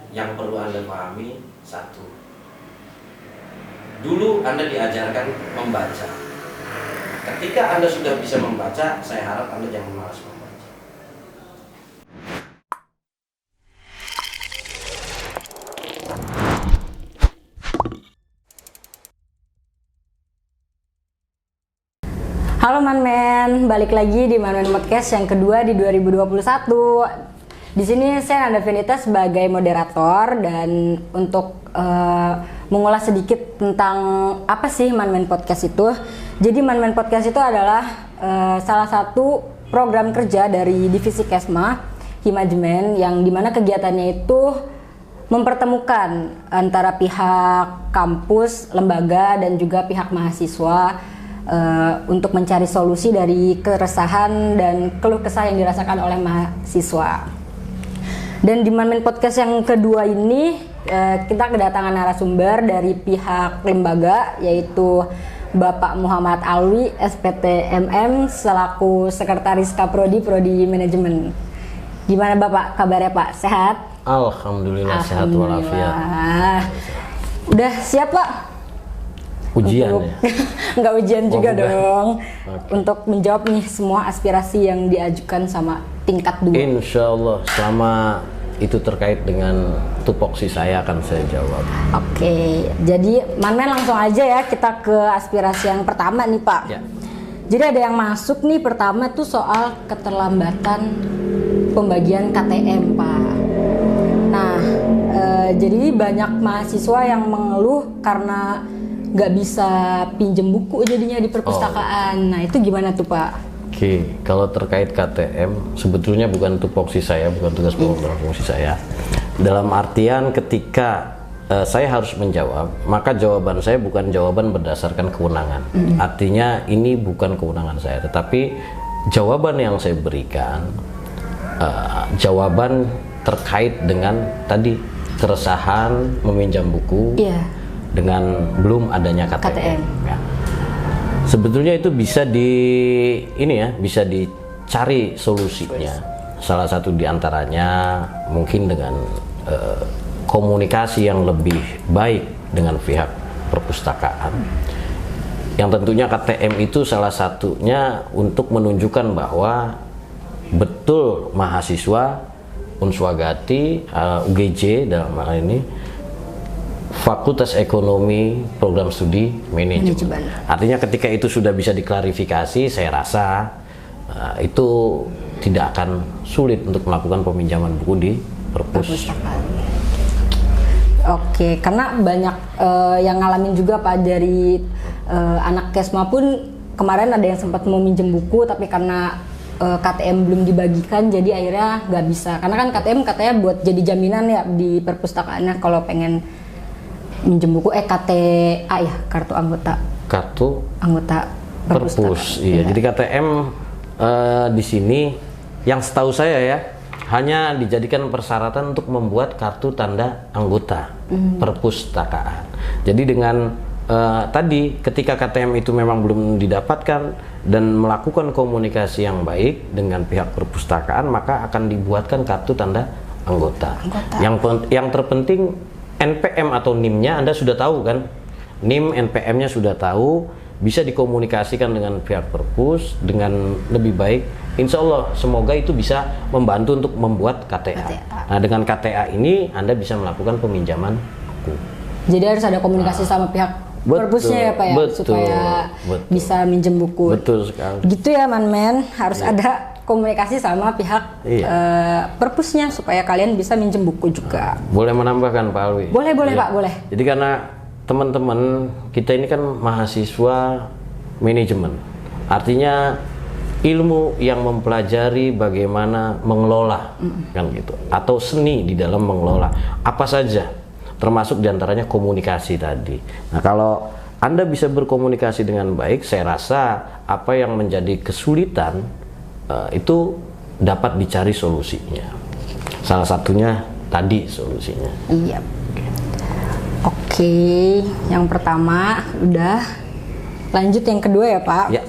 yang perlu Anda pahami satu. Dulu Anda diajarkan membaca. Ketika Anda sudah bisa membaca, saya harap Anda jangan malas membaca. Halo Manmen, balik lagi di Manmen Podcast yang kedua di 2021. Di sini saya Nanda Venita sebagai moderator dan untuk mengulas sedikit tentang apa sih Manmen Podcast itu. Jadi Manmen Podcast itu adalah salah satu program kerja dari Divisi Kesma Himajemen yang dimana kegiatannya itu mempertemukan antara pihak kampus, lembaga dan juga pihak mahasiswa untuk mencari solusi dari keresahan dan keluh kesah yang dirasakan oleh mahasiswa. Dan di Manmen Podcast yang kedua ini kita kedatangan narasumber dari pihak lembaga yaitu Bapak Muhammad Alwi SPT MM selaku Sekretaris Kaprodi Prodi Manajemen. Gimana Bapak kabarnya Pak? Sehat? Alhamdulillah sehat walafiat. Udah siap Pak? Ujian ya? Enggak ujian juga bukan. dong. Okay. Untuk menjawab nih semua aspirasi yang diajukan sama tingkat 2. Insya Allah selama itu terkait dengan tupoksi saya akan saya jawab. Oke, jadi Manmen langsung aja ya kita ke aspirasi yang pertama nih Pak. Ya. Jadi ada yang masuk nih pertama tuh soal keterlambatan pembagian KTM Pak. Nah, jadi banyak mahasiswa yang mengeluh karena nggak bisa pinjem buku jadinya di perpustakaan. Nah itu gimana tuh Pak? Oke, kalau terkait KTM sebetulnya bukan tupoksi saya, bukan tugas pokok fungsi saya. Dalam artian ketika saya harus menjawab, maka jawaban saya bukan jawaban berdasarkan kewenangan. Artinya ini bukan kewenangan saya, tetapi jawaban yang saya berikan jawaban terkait dengan tadi keresahan meminjam buku. Iya. Dengan belum adanya KTM. Ya. Sebetulnya itu bisa bisa dicari solusinya. Salah satu diantaranya mungkin dengan komunikasi yang lebih baik dengan pihak perpustakaan. Yang tentunya KTM itu salah satunya untuk menunjukkan bahwa betul mahasiswa Unswagati, UGJ dalam hal ini Fakultas Ekonomi Program Studi Manajemen. Artinya ketika itu sudah bisa diklarifikasi, saya rasa itu tidak akan sulit untuk melakukan peminjaman buku di perpustakaan. Oke, karena banyak yang ngalamin juga Pak dari anak Kesma pun kemarin ada yang sempat mau minjem buku tapi karena KTM belum dibagikan jadi akhirnya nggak bisa. Karena kan KTM katanya buat jadi jaminan ya di perpustakaannya kalau pengen minjem buku KTA ya, kartu anggota perpus. Iya. Jadi KTM di sini yang setahu saya ya hanya dijadikan persyaratan untuk membuat kartu tanda anggota perpustakaan. Jadi dengan tadi ketika KTM itu memang belum didapatkan dan melakukan komunikasi yang baik dengan pihak perpustakaan, maka akan dibuatkan kartu tanda anggota. Yang terpenting NPM atau NIM-nya Anda sudah tahu kan? NIM, NPM-nya sudah tahu, bisa dikomunikasikan dengan pihak perpus dengan lebih baik. Insya Allah semoga itu bisa membantu untuk membuat KTA. Nah dengan KTA ini Anda bisa melakukan peminjaman buku. Jadi harus ada komunikasi sama pihak perpusnya ya Pak ya? Supaya bisa minjem buku. Betul sekali. Gitu ya Manmen, harus ada komunikasi sama pihak perpusnya supaya kalian bisa minjem buku juga. Boleh menambahkan Pak Alwi? Boleh Pak, boleh. Jadi karena teman-teman kita ini kan mahasiswa manajemen, artinya ilmu yang mempelajari bagaimana mengelola kan gitu, atau seni di dalam mengelola apa saja, termasuk diantaranya komunikasi tadi. Nah kalau Anda bisa berkomunikasi dengan baik, saya rasa apa yang menjadi kesulitan itu dapat dicari solusinya. Salah satunya tadi solusinya. Iya. Oke, yang pertama udah. Lanjut yang kedua ya Pak. Ya.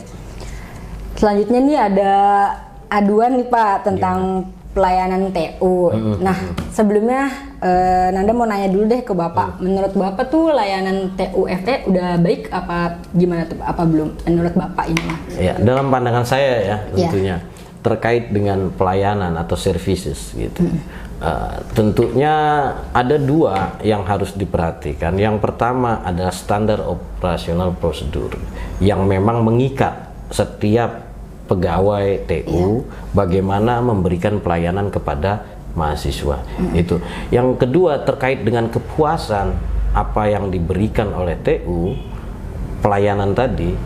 Selanjutnya nih ada aduan nih Pak tentang pelayanan TU. Nah, sebelumnya Nanda mau nanya dulu deh ke Bapak. Menurut Bapak tuh layanan TUFE udah baik apa gimana tuh? Apa belum? Menurut Bapak ini mah? Ya, dalam pandangan saya ya Ya. tentunya terkait dengan pelayanan atau services gitu. Tentunya ada dua yang harus diperhatikan. Yang pertama adalah standar operasional prosedur yang memang mengikat setiap pegawai TU bagaimana memberikan pelayanan kepada mahasiswa. Itu. Yang kedua terkait dengan kepuasan apa yang diberikan oleh TU pelayanan tadi,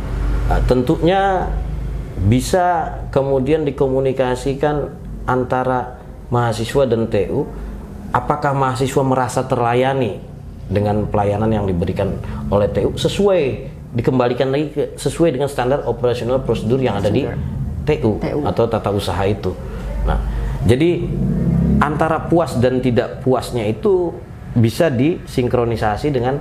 tentunya bisa kemudian dikomunikasikan antara mahasiswa dan TU. Apakah mahasiswa merasa terlayani dengan pelayanan yang diberikan oleh TU sesuai, dikembalikan lagi sesuai dengan standar operasional prosedur yang ada di TU atau tata usaha itu. Nah, jadi antara puas dan tidak puasnya itu bisa disinkronisasi dengan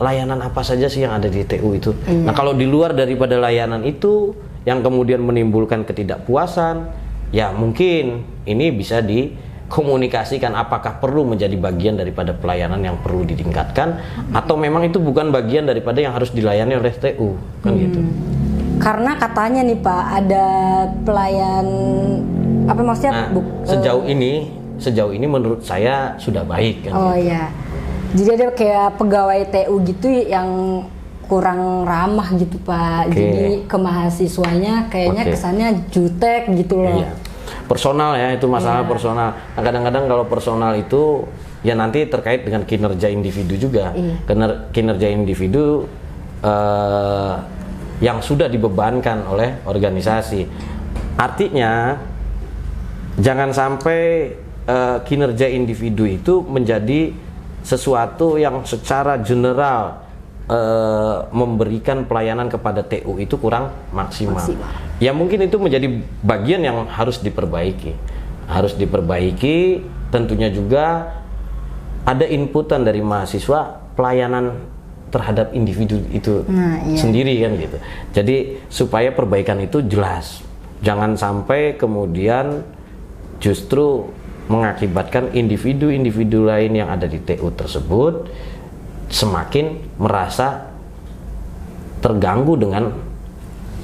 layanan apa saja sih yang ada di TU itu. Nah, kalau di luar daripada layanan itu yang kemudian menimbulkan ketidakpuasan, ya mungkin ini bisa dikomunikasikan apakah perlu menjadi bagian daripada pelayanan yang perlu ditingkatkan atau memang itu bukan bagian daripada yang harus dilayani oleh TU, kan gitu. Karena katanya nih Pak, ada pelayan apa maksudnya? Sejauh ini menurut saya sudah baik kan. Oh gitu. iya. Jadi ada kayak pegawai TU gitu yang kurang ramah gitu Pak. Jadi ke mahasiswanya kayaknya kesannya jutek gitu loh. Iya. Personal ya, itu masalah personal. Nah, kadang-kadang kalau personal itu ya nanti terkait dengan kinerja individu juga. Kinerja individu yang sudah dibebankan oleh organisasi. Artinya jangan sampai kinerja individu itu menjadi sesuatu yang secara general memberikan pelayanan kepada TU itu kurang maksimal. Ya mungkin itu menjadi bagian yang harus diperbaiki. Tentunya juga ada inputan dari mahasiswa pelayanan terhadap individu itu sendiri kan gitu. Jadi supaya perbaikan itu jelas. Jangan sampai kemudian justru mengakibatkan individu-individu lain yang ada di TU tersebut semakin merasa terganggu dengan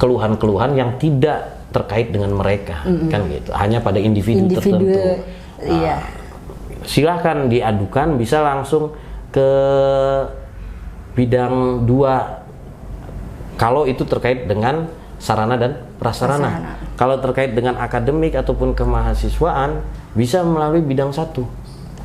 keluhan-keluhan yang tidak terkait dengan mereka, kan gitu. Hanya pada individu tertentu. Silahkan diadukan, bisa langsung ke bidang 2 kalau itu terkait dengan sarana dan prasarana. Kalau terkait dengan akademik ataupun kemahasiswaan bisa melalui bidang 1.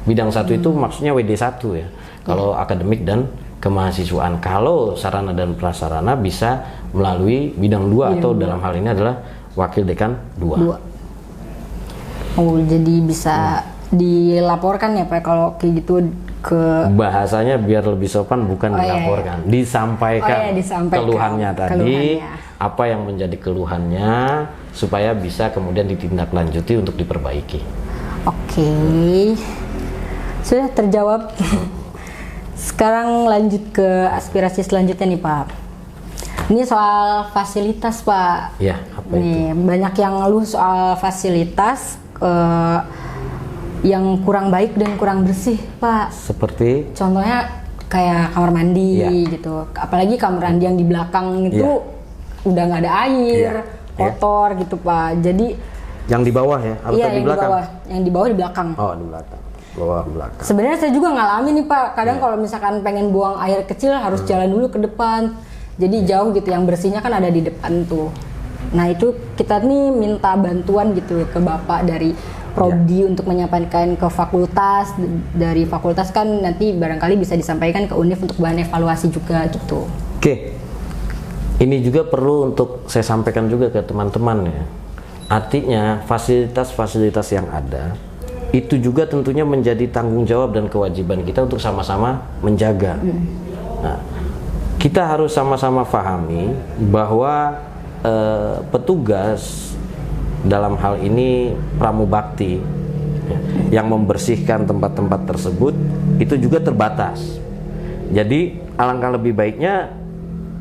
Bidang 1 itu maksudnya WD1 ya. Kalau akademik dan kemahasiswaan. Kalau sarana dan prasarana bisa melalui bidang 2 atau dalam hal ini adalah wakil dekan 2. Oh, jadi bisa dilaporkan ya Pak kalau kayak gitu ke bahasanya biar lebih sopan bukan dilaporkan, disampaikan, keluhannya tadi, apa yang menjadi keluhannya supaya bisa kemudian ditindaklanjuti untuk diperbaiki. Oke. Sudah terjawab. Sekarang lanjut ke aspirasi selanjutnya nih Pak. Ini soal fasilitas Pak. Ya, apa nih, itu? Banyak yang ngeluh soal fasilitas yang kurang baik dan kurang bersih Pak. Seperti? Contohnya kayak kamar mandi gitu. Apalagi kamar mandi yang di belakang itu udah nggak ada air, kotor gitu Pak. Jadi yang di bawah ya? Atau yang di belakang? Yang di bawah di belakang. Oh, di belakang. Bawah belakang. Sebenarnya saya juga ngalamin nih Pak. Kadang kalau misalkan pengen buang air kecil harus jalan dulu ke depan. Jadi jauh gitu. Yang bersihnya kan ada di depan tuh. Nah itu kita nih minta bantuan gitu ke Bapak dari Prodi untuk menyampaikan ke fakultas. Dari fakultas kan nanti barangkali bisa disampaikan ke Univ untuk bahan evaluasi juga gitu. Oke. Ini juga perlu untuk saya sampaikan juga ke teman-teman ya. Artinya fasilitas-fasilitas yang ada itu juga tentunya menjadi tanggung jawab dan kewajiban kita untuk sama-sama menjaga. Nah, kita harus sama-sama pahami bahwa petugas dalam hal ini pramubakti yang membersihkan tempat-tempat tersebut itu juga terbatas. Jadi alangkah lebih baiknya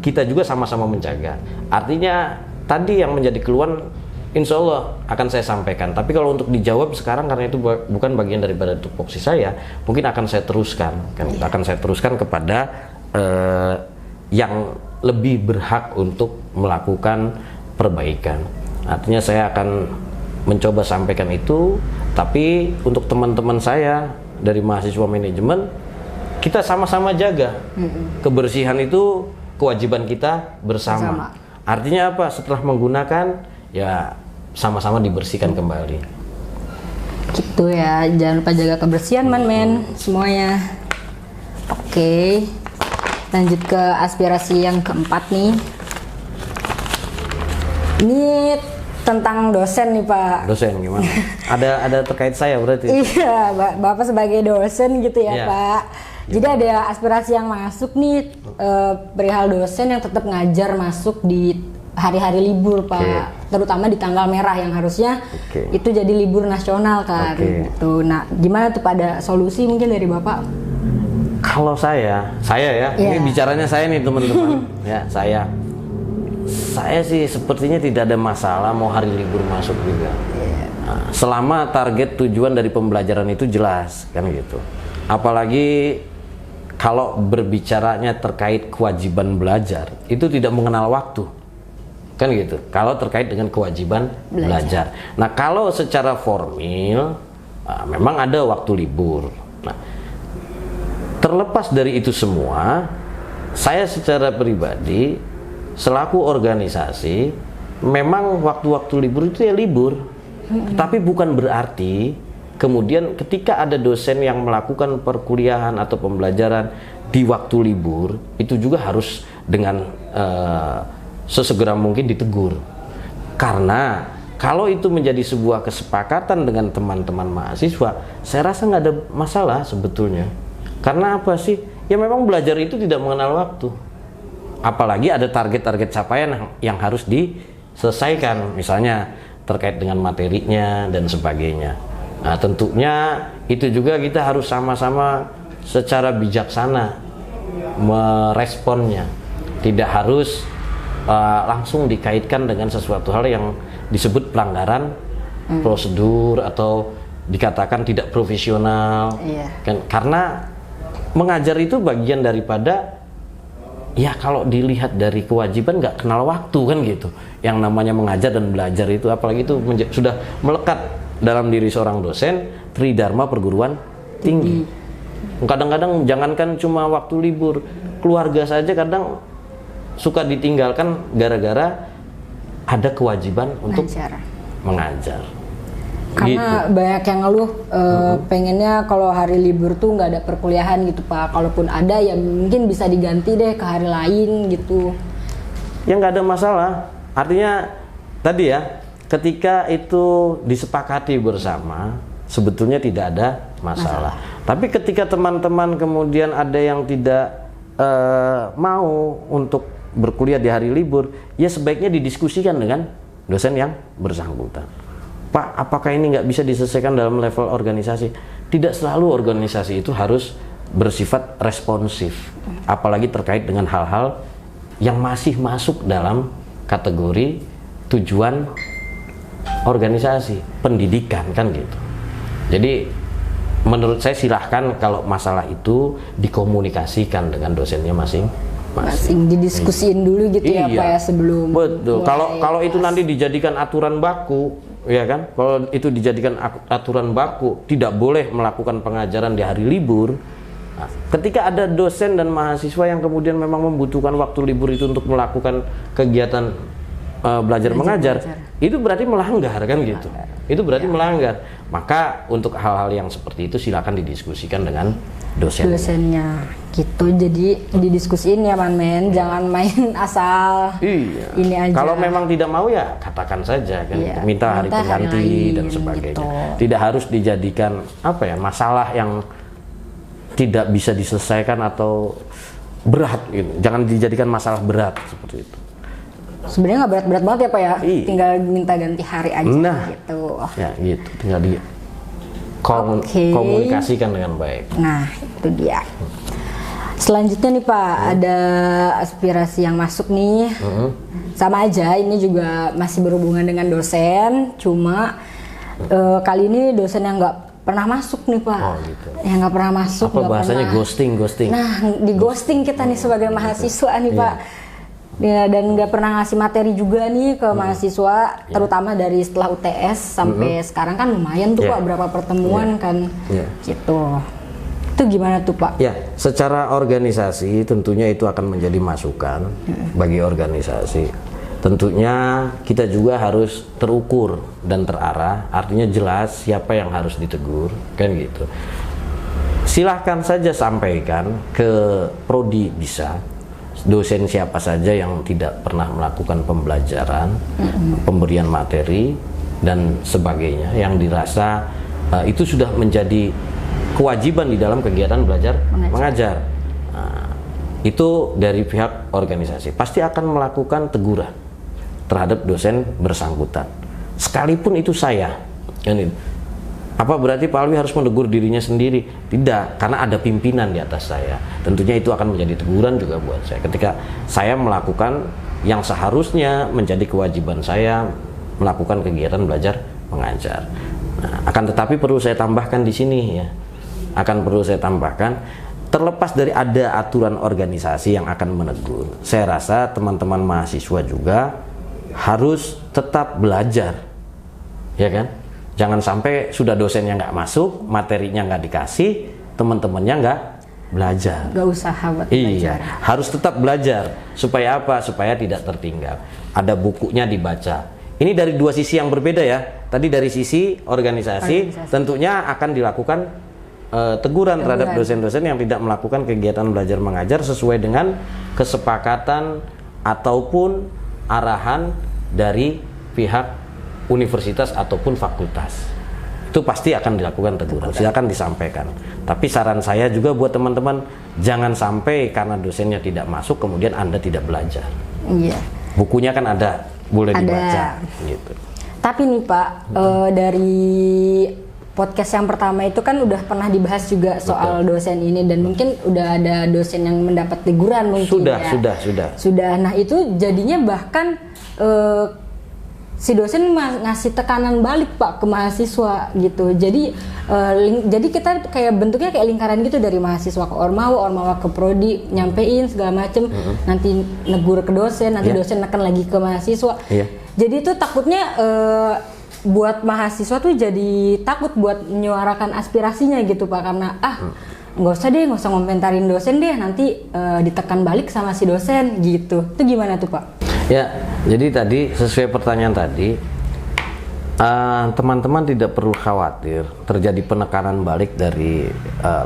kita juga sama-sama menjaga. Artinya tadi yang menjadi keluhan insya Allah akan saya sampaikan. Tapi kalau untuk dijawab sekarang karena itu bukan bagian daripada tupoksi saya, mungkin akan saya teruskan, akan saya teruskan kepada yang lebih berhak untuk melakukan perbaikan. Artinya saya akan mencoba sampaikan itu, tapi untuk teman-teman saya dari mahasiswa manajemen, kita sama-sama jaga. Kebersihan itu kewajiban kita bersama. Artinya apa? Setelah menggunakan, ya sama-sama dibersihkan kembali. Gitu ya, jangan lupa jaga kebersihan men semuanya. Oke, lanjut ke aspirasi yang keempat nih. Ini tentang dosen nih Pak. Dosen gimana? ada terkait saya berarti? Iya, Bapak sebagai dosen gitu ya Iya. Pak. Jadi ada aspirasi yang masuk nih perihal dosen yang tetap ngajar masuk di hari-hari libur Pak, terutama di tanggal merah yang harusnya itu jadi libur nasional kan. Gitu. Nah, gimana tuh pada solusi mungkin dari Bapak? Kalau saya ya, ini bicaranya saya nih teman-teman. Ya, saya sih sepertinya tidak ada masalah mau hari libur masuk juga. Nah, selama target tujuan dari pembelajaran itu jelas kan gitu. Apalagi kalau berbicaranya terkait kewajiban belajar, itu tidak mengenal waktu. Kan gitu. Kalau terkait dengan kewajiban belajar. Nah, kalau secara formil memang ada waktu libur. Nah, terlepas dari itu semua, saya secara pribadi selaku organisasi memang waktu-waktu libur itu ya libur. Tapi bukan berarti kemudian ketika ada dosen yang melakukan perkuliahan atau pembelajaran di waktu libur itu juga harus dengan sesegera mungkin ditegur. Karena kalau itu menjadi sebuah kesepakatan dengan teman-teman mahasiswa, saya rasa nggak ada masalah sebetulnya. Karena apa sih? Ya memang belajar itu tidak mengenal waktu. Apalagi ada target-target capaian yang harus diselesaikan, misalnya terkait dengan materinya dan sebagainya. Nah, tentunya itu juga kita harus sama-sama secara bijaksana meresponnya. Tidak harus langsung dikaitkan dengan sesuatu hal yang disebut pelanggaran prosedur atau dikatakan tidak profesional. Kan, karena mengajar itu bagian daripada, ya kalau dilihat dari kewajiban nggak kenal waktu kan gitu. Yang namanya mengajar dan belajar itu, apalagi itu sudah melekat dalam diri seorang dosen, tridharma perguruan tinggi. Kadang-kadang jangankan cuma waktu libur, keluarga saja kadang suka ditinggalkan gara-gara ada kewajiban untuk mengajar. Karena gitu. Banyak yang ngeluh pengennya kalau hari libur tuh nggak ada perkuliahan gitu Pak. Kalaupun ada ya mungkin bisa diganti deh ke hari lain gitu. Ya nggak ada masalah. Artinya tadi ya, ketika itu disepakati bersama, sebetulnya tidak ada masalah. Tapi ketika teman-teman kemudian ada yang tidak mau untuk berkuliah di hari libur, ya sebaiknya didiskusikan dengan dosen yang bersangkutan. Pak, apakah ini nggak bisa diselesaikan dalam level organisasi? Tidak selalu organisasi itu harus bersifat responsif, apalagi terkait dengan hal-hal yang masih masuk dalam kategori tujuan organisasi, pendidikan kan gitu. Jadi menurut saya silahkan kalau masalah itu dikomunikasikan dengan dosennya masing-masing. Didiskusiin dulu gitu ya Pak ya sebelum. Betul. Kalau itu nanti dijadikan aturan baku, ya kan? Kalau itu dijadikan aturan baku, tidak boleh melakukan pengajaran di hari libur. Nah, ketika ada dosen dan mahasiswa yang kemudian memang membutuhkan waktu libur itu untuk melakukan kegiatan belajar mengajar, itu berarti melanggar kan gitu. Itu berarti melanggar. Maka untuk hal-hal yang seperti itu silakan didiskusikan dengan dosennya. Gitu. Jadi didiskusiin ya men, jangan main asal. Iya. Ini aja. Kalau memang tidak mau ya katakan saja kan, minta hari pengganti dan sebagainya. Gitu. Tidak harus dijadikan masalah yang tidak bisa diselesaikan atau berat gitu. Jangan dijadikan masalah berat seperti itu. Sebenarnya nggak berat-berat banget ya Pak ya, tinggal minta ganti hari aja gitu. Ya gitu, tinggal komunikasikan dengan baik. Nah itu dia. Selanjutnya nih Pak, ada aspirasi yang masuk nih. Sama aja, ini juga masih berhubungan dengan dosen, cuma kali ini dosen yang nggak pernah masuk nih Pak. Oh, gitu. Yang nggak pernah masuk. Apa bahasanya ghosting? Nah, di ghosting kita nih sebagai mahasiswa nih Pak. Ya, dan nggak pernah ngasih materi juga nih ke mahasiswa, terutama dari setelah UTS sampai sekarang kan lumayan tuh Pak, berapa pertemuan kan, gitu. Itu gimana tuh Pak? Ya, secara organisasi tentunya itu akan menjadi masukan bagi organisasi. Tentunya kita juga harus terukur dan terarah, artinya jelas siapa yang harus ditegur, kan gitu. Silahkan saja sampaikan ke prodi bisa, dosen siapa saja yang tidak pernah melakukan pembelajaran, pemberian materi dan sebagainya yang dirasa itu sudah menjadi kewajiban di dalam kegiatan belajar mengajar. Nah, itu dari pihak organisasi pasti akan melakukan teguran terhadap dosen bersangkutan, sekalipun itu saya. Apa berarti Pak Alwi harus menegur dirinya sendiri? Tidak, karena ada pimpinan di atas saya. Tentunya itu akan menjadi teguran juga buat saya ketika saya melakukan yang seharusnya menjadi kewajiban saya, melakukan kegiatan belajar mengajar. Nah, akan tetapi perlu saya tambahkan di sini ya. Terlepas dari ada aturan organisasi yang akan menegur, saya rasa teman-teman mahasiswa juga harus tetap belajar, ya kan? Jangan sampai sudah dosennya nggak masuk, materinya nggak dikasih, teman-temannya nggak belajar. Nggak usaha buat belajar. Iya, harus tetap belajar. Supaya apa? Supaya tidak tertinggal. Ada bukunya dibaca. Ini dari dua sisi yang berbeda ya. Tadi dari sisi organisasi. Tentunya akan dilakukan teguran terhadap dosen-dosen yang tidak melakukan kegiatan belajar mengajar sesuai dengan kesepakatan ataupun arahan dari pihak universitas ataupun fakultas. Itu pasti akan dilakukan teguran. Silakan disampaikan. Tapi saran saya juga buat teman-teman, jangan sampai karena dosennya tidak masuk kemudian Anda tidak belajar. Iya. Bukunya kan ada, boleh dibaca gitu. Tapi nih Pak, dari podcast yang pertama itu kan udah pernah dibahas juga soal dosen ini, dan mungkin udah ada dosen yang mendapat teguran mungkin. Sudah. Nah, itu jadinya bahkan si dosen ngasih tekanan balik Pak ke mahasiswa gitu. Jadi jadi kita kayak bentuknya kayak lingkaran gitu, dari mahasiswa ke ormawa ke prodi, nyampein segala macem, nanti negur ke dosen, nanti dosen neken lagi ke mahasiswa. Jadi itu takutnya buat mahasiswa tuh jadi takut buat menyuarakan aspirasinya gitu Pak, karena nggak usah ngomentarin dosen deh, nanti ditekan balik sama si dosen gitu. Itu gimana tuh Pak? Ya, jadi tadi sesuai pertanyaan tadi, teman-teman tidak perlu khawatir terjadi penekanan balik dari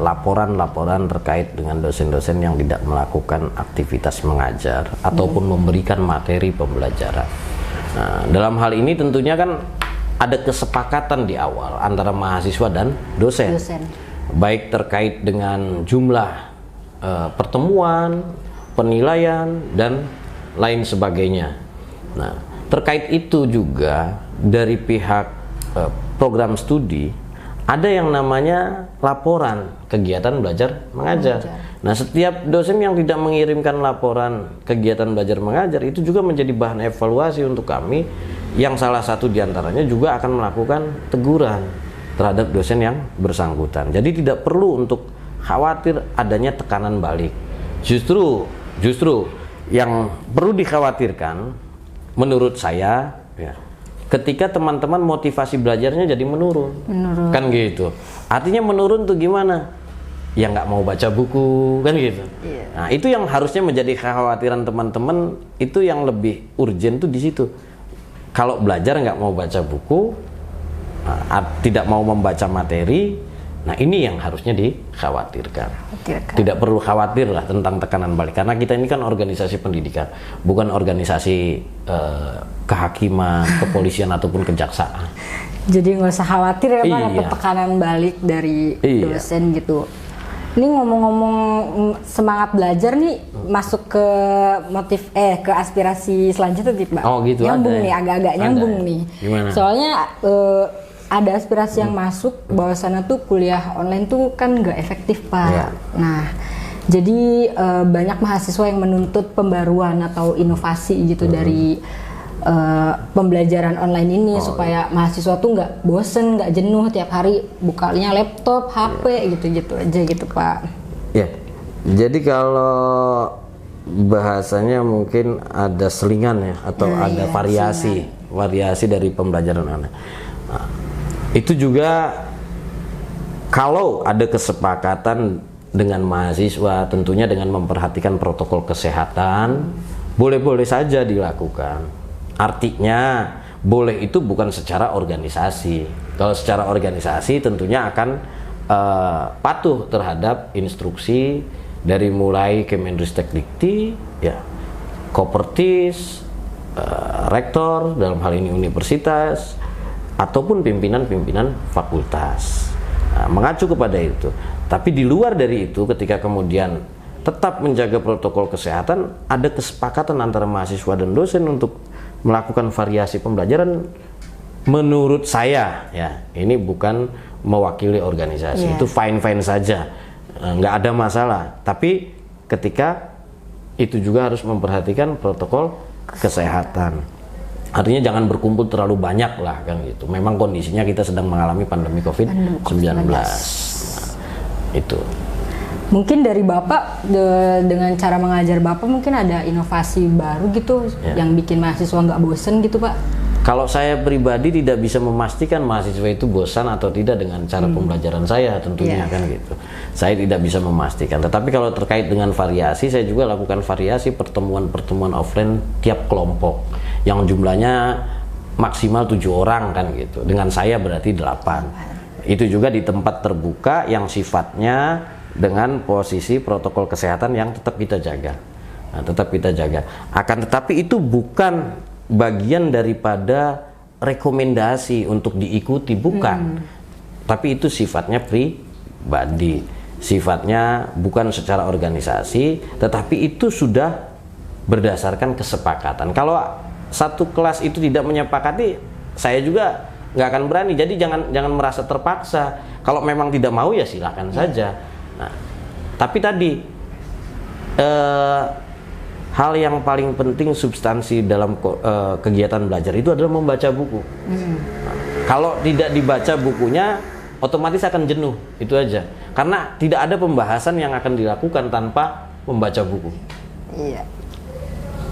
laporan-laporan terkait dengan dosen-dosen yang tidak melakukan aktivitas mengajar ataupun memberikan materi pembelajaran. Nah, dalam hal ini tentunya kan ada kesepakatan di awal antara mahasiswa dan dosen. Baik terkait dengan jumlah pertemuan, penilaian, dan lain sebagainya. Nah, terkait itu juga dari pihak program studi ada yang namanya laporan kegiatan belajar mengajar. Nah, setiap dosen yang tidak mengirimkan laporan kegiatan belajar mengajar itu juga menjadi bahan evaluasi untuk kami, yang salah satu diantaranya juga akan melakukan teguran terhadap dosen yang bersangkutan. Jadi tidak perlu untuk khawatir adanya tekanan balik. Justru yang perlu dikhawatirkan menurut saya ya, ketika teman-teman motivasi belajarnya jadi menurun. Kan gitu. Artinya menurun tuh gimana? Ya nggak mau baca buku, kan gitu. Nah, itu yang harusnya menjadi kekhawatiran teman-teman, itu yang lebih urgent tuh di situ. Kalau belajar nggak mau baca buku, tidak mau membaca materi, nah ini yang harusnya dikhawatirkan. Tidak perlu khawatir lah tentang tekanan balik, karena kita ini kan organisasi pendidikan, bukan organisasi kehakiman, kepolisian ataupun kejaksaan. Jadi nggak usah khawatir ya Pak, dapat tekanan balik dari dosen gitu. Ini ngomong-ngomong semangat belajar nih, masuk ke ke aspirasi selanjutnya nih Pak. Oh gitu. Nyambung nih, agak-agak nyambung nih. Gimana? Soalnya ada aspirasi yang masuk bahwasannya tuh kuliah online tuh kan nggak efektif Pak. Nah, Jadi banyak mahasiswa yang menuntut pembaruan atau inovasi gitu dari pembelajaran online ini supaya mahasiswa tuh nggak bosen, nggak jenuh tiap hari bukanya laptop, HP gitu-gitu aja gitu Pak. Ya, jadi kalau bahasanya mungkin ada selingan ya atau ada variasi dari pembelajaran online. Nah, itu juga kalau ada kesepakatan dengan mahasiswa, tentunya dengan memperhatikan protokol kesehatan, boleh-boleh saja dilakukan. Artinya boleh itu bukan secara organisasi. Kalau secara organisasi tentunya akan patuh terhadap instruksi dari mulai Kemendristekdikti, ya, Kopertis, rektor dalam hal ini universitas, ataupun pimpinan-pimpinan fakultas. Nah, mengacu kepada itu. Tapi di luar dari itu, ketika kemudian tetap menjaga protokol kesehatan, ada kesepakatan antara mahasiswa dan dosen untuk melakukan variasi pembelajaran. Menurut saya, ya, ini bukan mewakili organisasi, itu fine-fine saja, nggak ada masalah. Tapi ketika itu juga harus memperhatikan protokol kesehatan. Artinya jangan berkumpul terlalu banyak lah, kan gitu. Memang kondisinya kita sedang mengalami pandemi COVID-19. Itu. Mungkin dari Bapak dengan cara mengajar Bapak mungkin ada inovasi baru gitu yang bikin mahasiswa nggak bosen gitu Pak? Kalau saya pribadi tidak bisa memastikan mahasiswa itu bosan atau tidak dengan cara pembelajaran saya tentunya kan gitu. Saya tidak bisa memastikan. Tetapi kalau terkait dengan variasi, saya juga lakukan variasi pertemuan-pertemuan offline tiap kelompok yang jumlahnya maksimal 7 orang kan gitu. Dengan saya berarti 8. Itu juga di tempat terbuka yang sifatnya dengan posisi protokol kesehatan yang tetap kita jaga. Nah, tetap kita jaga. Akan tetapi itu bukan bagian daripada rekomendasi untuk diikuti, bukan. Tapi itu sifatnya pribadi. Sifatnya bukan secara organisasi, tetapi itu sudah berdasarkan kesepakatan. Kalau satu kelas itu tidak menyepakati, saya juga nggak akan berani. Jadi jangan merasa terpaksa. Kalau memang tidak mau ya silakan saja. Nah, tapi tadi hal yang paling penting substansi dalam kegiatan belajar itu adalah membaca buku. Nah, kalau tidak dibaca bukunya, otomatis akan jenuh, itu aja. Karena tidak ada pembahasan yang akan dilakukan tanpa membaca buku. Iya.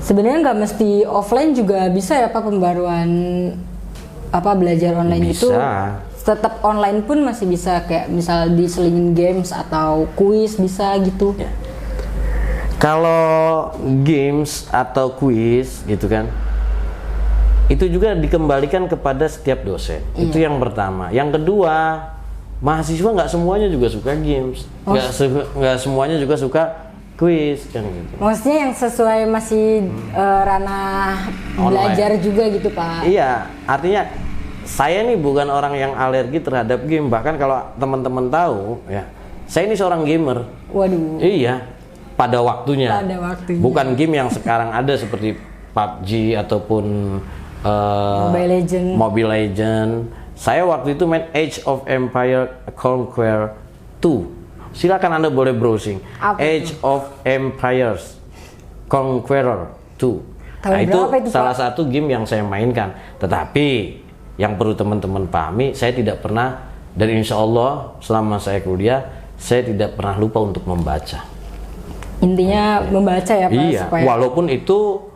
Sebenarnya nggak mesti offline juga bisa ya Pak pembaruan belajar online bisa. itu tetap online pun masih bisa, kayak misal diselingin games atau kuis bisa gitu ya. Kalau games atau kuis gitu kan, itu juga dikembalikan kepada setiap dosen. Itu yang pertama. Yang kedua, mahasiswa nggak semuanya juga suka games, nggak semuanya juga suka kuis kan gitu. Maksudnya yang sesuai masih ranah belajar juga gitu Pak. Iya, artinya saya nih bukan orang yang alergi terhadap game. Bahkan kalau teman-teman tahu ya, saya ini seorang gamer. Waduh. Iya, pada waktunya. Bukan game yang sekarang ada seperti PUBG ataupun Mobile Legend. Saya waktu itu main Age of Empire Conquer 2. Silakan Anda boleh browsing. Age of Empires Conqueror 2. Nah, itu salah satu game yang saya mainkan. Tetapi yang perlu teman-teman pahami, saya tidak pernah, dan insya Allah selama saya kuliah, saya tidak pernah lupa untuk membaca. Intinya membaca ya Pak? Iya, supaya... walaupun itu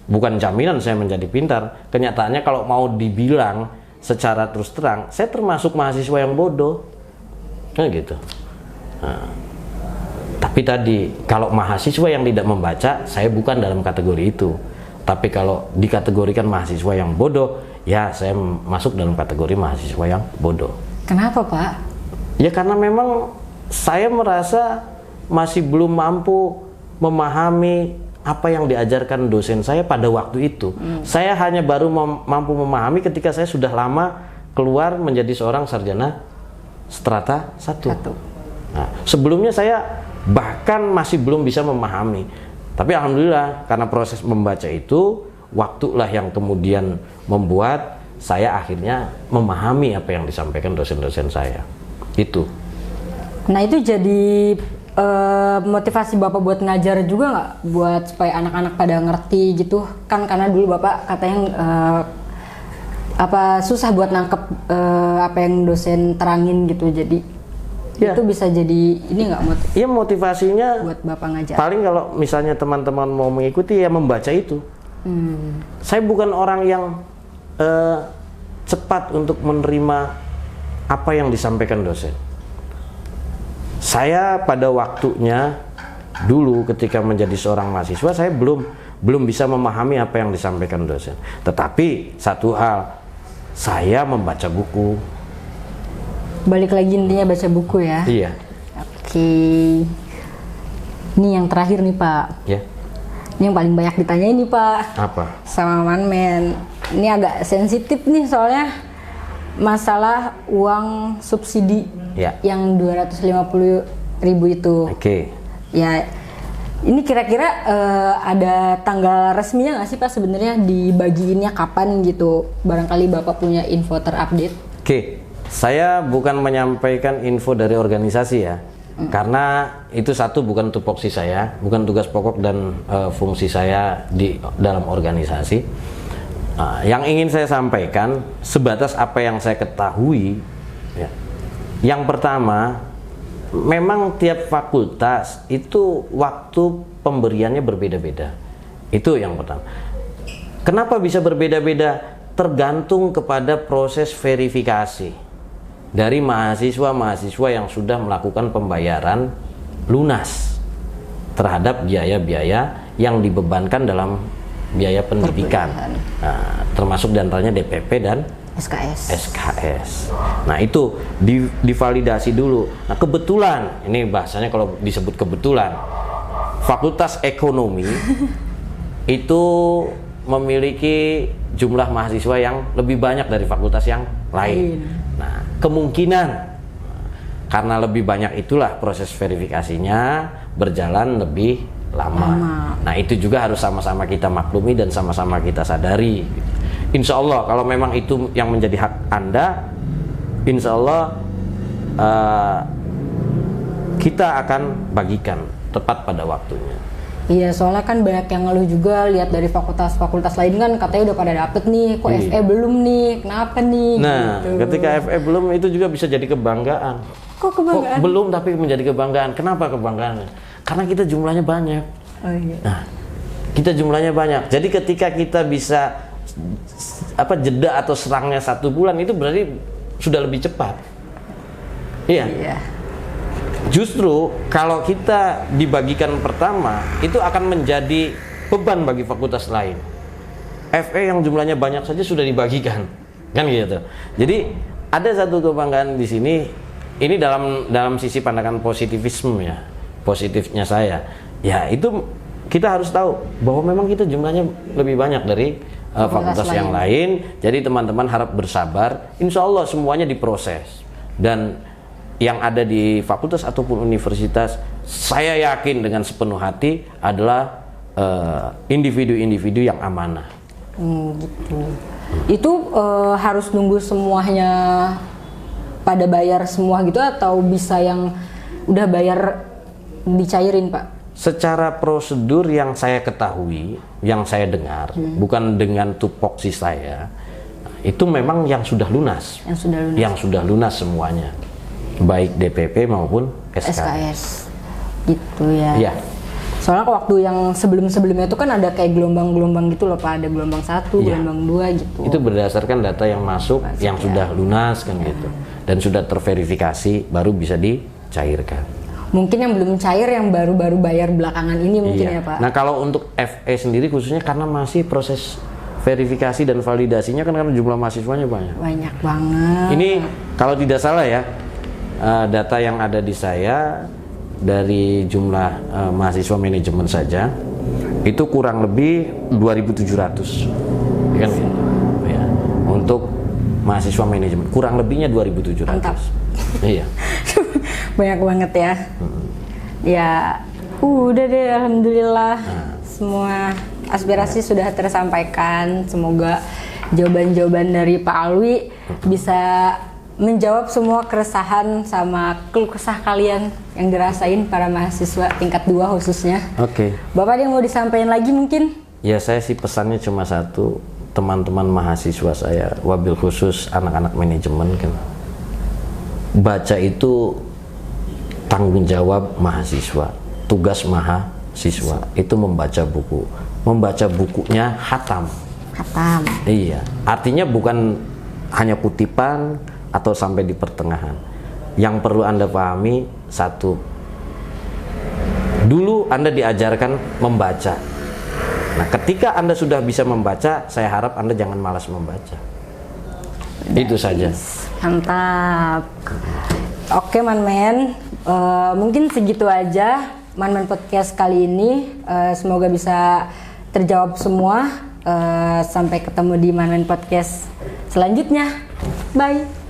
bukan jaminan saya menjadi pintar. Kenyataannya kalau mau dibilang secara terus terang, saya termasuk mahasiswa yang bodoh. Kan gitu. Nah, tapi tadi, kalau mahasiswa yang tidak membaca, saya bukan dalam kategori itu. Tapi kalau dikategorikan mahasiswa yang bodoh, ya saya masuk dalam kategori mahasiswa yang bodoh. Kenapa Pak? Ya karena memang saya merasa masih belum mampu memahami apa yang diajarkan dosen saya pada waktu itu. Saya hanya baru mampu memahami ketika saya sudah lama keluar menjadi seorang sarjana strata 1. Nah, sebelumnya saya bahkan masih belum bisa memahami. Tapi alhamdulillah karena proses membaca itu, waktulah yang kemudian membuat saya akhirnya memahami apa yang disampaikan dosen-dosen saya. Itu. Nah itu jadi motivasi Bapak buat ngajar juga nggak? Buat supaya anak-anak pada ngerti gitu kan, karena dulu Bapak katanya susah buat nangkep apa yang dosen terangin gitu, jadi itu bisa jadi ini nggak Iya, motivasinya buat Bapak ngajar? Paling kalau misalnya teman-teman mau mengikuti ya membaca itu. Saya bukan orang yang cepat untuk menerima apa yang disampaikan dosen. Saya pada waktunya dulu ketika menjadi seorang mahasiswa, saya belum bisa memahami apa yang disampaikan dosen. Tetapi satu hal, saya membaca buku. Balik lagi intinya baca buku ya. Iya. Oke. Ini yang terakhir nih Pak. Ya. Ini yang paling banyak ditanyain nih Pak. Apa? Sama Manmen. Ini agak sensitif nih soalnya masalah uang subsidi yang 250.000 itu. Oke. Ya, ini kira-kira ada tanggal resminya nggak sih Pak sebenarnya dibagiinnya kapan gitu? Barangkali Bapak punya info terupdate. Oke. Saya bukan menyampaikan info dari organisasi ya. Karena itu satu, bukan tupoksi saya, bukan tugas pokok dan fungsi saya di dalam organisasi. Yang ingin saya sampaikan sebatas apa yang saya ketahui ya. Yang pertama, memang tiap fakultas itu waktu pemberiannya berbeda-beda. Itu yang pertama. Kenapa bisa berbeda-beda? Tergantung kepada proses verifikasi dari mahasiswa-mahasiswa yang sudah melakukan pembayaran lunas terhadap biaya-biaya yang dibebankan dalam biaya pendidikan, termasuk diantaranya DPP dan SKS. Nah itu divalidasi dulu. Nah kebetulan, ini bahasanya kalau disebut kebetulan, Fakultas Ekonomi itu memiliki jumlah mahasiswa yang lebih banyak dari fakultas yang lain. Nah kemungkinan karena lebih banyak itulah proses verifikasinya berjalan lebih lama. Nah itu juga harus sama-sama kita maklumi dan sama-sama kita sadari. Insya Allah kalau memang itu yang menjadi hak Anda, insya Allah kita akan bagikan tepat pada waktunya. Iya, soalnya kan banyak yang ngeluh juga, lihat dari fakultas-fakultas lain kan katanya udah pada dapet nih, kok FE belum nih, kenapa nih? Nah, gitu. Ketika FE belum itu juga bisa jadi kebanggaan. Kok kebanggaan? Kok belum tapi menjadi kebanggaan. Kenapa kebanggaannya? Karena kita jumlahnya banyak. Oh iya. Nah, kita jumlahnya banyak. Jadi ketika kita bisa jeda atau serangnya 1 bulan itu berarti sudah lebih cepat. Iya. Justru kalau kita dibagikan pertama itu akan menjadi beban bagi fakultas lain. FE yang jumlahnya banyak saja sudah dibagikan, kan gitu. Jadi ada satu kebanggaan di sini. Ini dalam sisi pandangan positivisme ya, positifnya saya. Ya itu kita harus tahu bahwa memang kita jumlahnya lebih banyak dari fakultas yang lain. Jadi teman-teman harap bersabar. Insya Allah semuanya diproses dan yang ada di fakultas ataupun universitas, saya yakin dengan sepenuh hati adalah individu-individu yang amanah. Gitu. Itu harus nunggu semuanya pada bayar semua gitu atau bisa yang udah bayar dicairin Pak? Secara prosedur yang saya ketahui, yang saya dengar, bukan dengan tupoksi saya, itu memang yang sudah lunas. Yang sudah lunas semuanya. Baik DPP maupun SKS. Gitu ya. Iya. Soalnya waktu yang sebelum-sebelumnya itu kan ada kayak gelombang-gelombang gitu loh Pak, ada gelombang 1, gelombang 2 gitu. Itu berdasarkan data yang masuk yang sudah lunas kan gitu. Dan sudah terverifikasi baru bisa dicairkan. Mungkin yang belum cair yang baru-baru bayar belakangan ini mungkin ya Pak. Nah, kalau untuk FE sendiri khususnya karena masih proses verifikasi dan validasinya kan karena jumlah mahasiswanya banyak. Banyak banget. Ini kalau tidak salah ya, data yang ada di saya dari jumlah mahasiswa manajemen saja itu kurang lebih 2.700 kan ya, untuk mahasiswa manajemen kurang lebihnya 2.700. Mantap. Iya. Banyak banget ya. Ya udah deh, alhamdulillah semua aspirasi sudah tersampaikan. Semoga jawaban-jawaban dari Pak Alwi bisa menjawab semua keresahan sama keluh kesah kalian yang dirasain para mahasiswa tingkat 2 khususnya. Oke. Bapak ada yang mau disampaikan lagi mungkin? Ya saya sih pesannya cuma satu, teman-teman mahasiswa saya, wabil khusus anak-anak manajemen kan. Baca itu tanggung jawab mahasiswa, tugas mahasiswa itu membaca buku. Membaca bukunya hatam. Hatam. Iya, artinya bukan hanya kutipan atau sampai di pertengahan. Yang perlu Anda pahami satu, dulu Anda diajarkan membaca. Nah, ketika Anda sudah bisa membaca, saya harap Anda jangan malas membaca. Itu saja. Mantap. Oke Man-Man, mungkin segitu aja Man-Man Podcast kali ini. Semoga bisa terjawab semua. Sampai ketemu di Man-Man Podcast selanjutnya. Bye.